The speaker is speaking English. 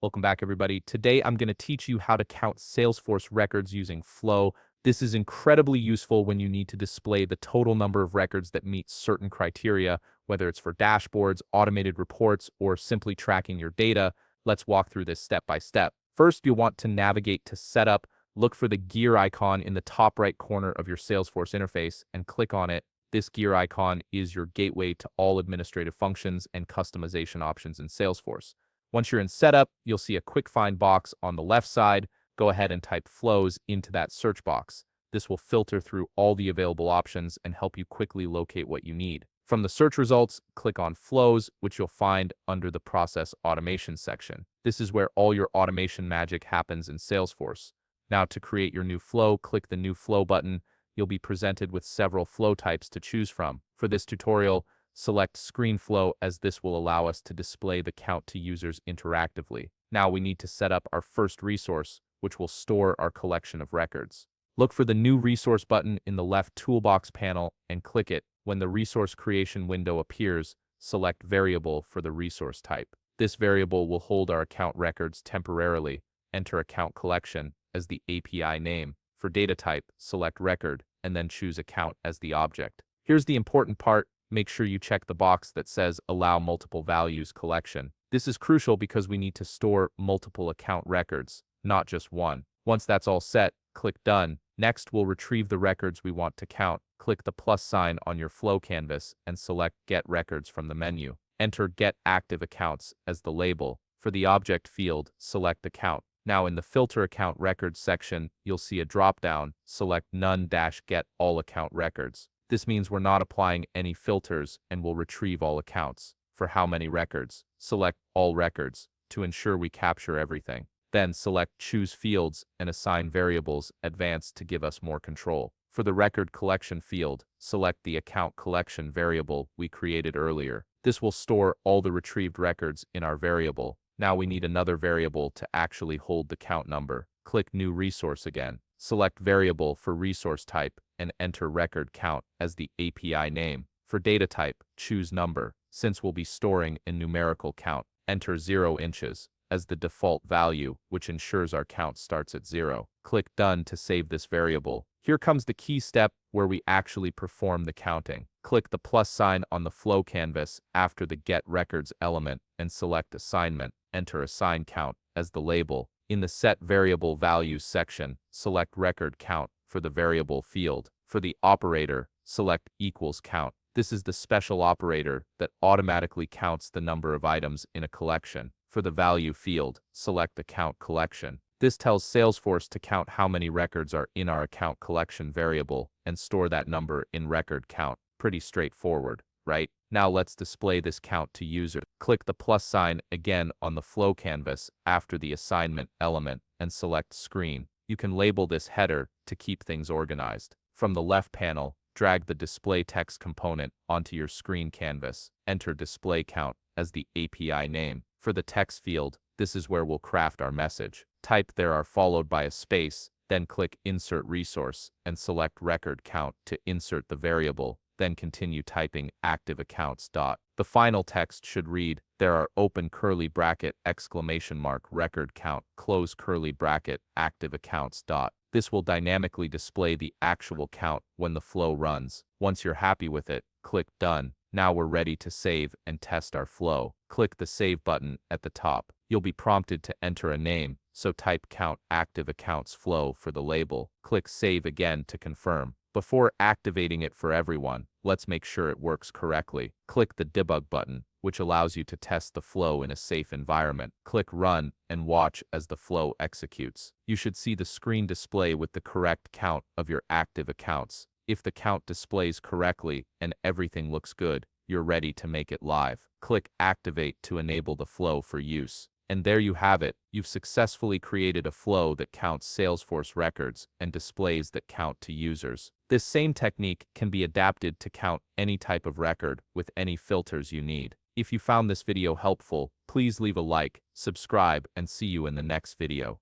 Welcome back, everybody. Today, I'm going to teach you how to count Salesforce records using Flow. This is incredibly useful when you need to display the total number of records that meet certain criteria, whether it's for dashboards, automated reports, or simply tracking your data. Let's walk through this step by step. First, you'll want to navigate to Setup, look for the gear icon in the top right corner of your Salesforce interface, and click on it. This gear icon is your gateway to all administrative functions and customization options in Salesforce. Once you're in Setup, you'll see a quick find box on the left side. Go ahead and type flows into that search box. This will filter through all the available options and help you quickly locate what you need. From the search results, click on flows, which you'll find under the process automation section. This is where all your automation magic happens in Salesforce. Now, to create your new flow, click the new flow button. You'll be presented with several flow types to choose from. For this tutorial, select Screen Flow, as this will allow us to display the count to users interactively. Now we need to set up our first resource, which will store our collection of records. Look for the New Resource button in the left toolbox panel and click it. When the resource creation window appears, select Variable for the resource type. This variable will hold our account records temporarily. Enter Account Collection as the API name. For data type, select Record, and then choose Account as the object. Here's the important part. Make sure you check the box that says Allow Multiple Values Collection. This is crucial because we need to store multiple account records, not just one. Once that's all set, click Done. Next, we'll retrieve the records we want to count. Click the plus sign on your flow canvas and select Get Records from the menu. Enter Get Active Accounts as the label. For the object field, select Account. Now in the Filter Account Records section, you'll see a drop-down. Select None-Get All Account Records. This means we're not applying any filters and will retrieve all accounts. For how many records, select All Records to ensure we capture everything. Then select Choose Fields and assign variables Advanced to give us more control. For the Record Collection field, select the Account Collection variable we created earlier. This will store all the retrieved records in our variable. Now we need another variable to actually hold the count number. Click New Resource again. Select Variable for resource type and enter Record Count as the API name. For data type, choose Number. Since we'll be storing a numerical count, enter 0 inches as the default value, which ensures our count starts at 0. Click Done to save this variable. Here comes the key step where we actually perform the counting. Click the plus sign on the flow canvas after the Get Records element and select Assignment. Enter Assign Count as the label. In the Set Variable Values section, select Record Count for the variable field. For the operator, select Equals Count. This is the special operator that automatically counts the number of items in a collection. For the value field, select Account Collection. This tells Salesforce to count how many records are in our account collection variable and store that number in Record Count. Pretty straightforward, right? Now let's display this count to user. Click the plus sign again on the flow canvas after the assignment element and select Screen. You can label this header to keep things organized. From the left panel, drag the display text component onto your screen canvas. Enter Display Count as the API name. For the text field, this is where we'll craft our message. Type "There are" followed by a space, then click Insert Resource and select Record Count to insert the variable. Then continue typing active accounts. The final text should read, "There are" open curly bracket exclamation mark record count close curly bracket active accounts. This will dynamically display the actual count when the flow runs. Once you're happy with it, click Done. Now we're ready to save and test our flow. Click the Save button at the top. You'll be prompted to enter a name, so type Count Active Accounts Flow for the label. Click Save again to confirm. Before activating it for everyone, let's make sure it works correctly. Click the Debug button, which allows you to test the flow in a safe environment. Click Run and watch as the flow executes. You should see the screen display with the correct count of your active accounts. If the count displays correctly and everything looks good, you're ready to make it live. Click Activate to enable the flow for use. And there you have it. You've successfully created a flow that counts Salesforce records and displays that count to users. This same technique can be adapted to count any type of record with any filters you need. If you found this video helpful, please leave a like, subscribe, and see you in the next video.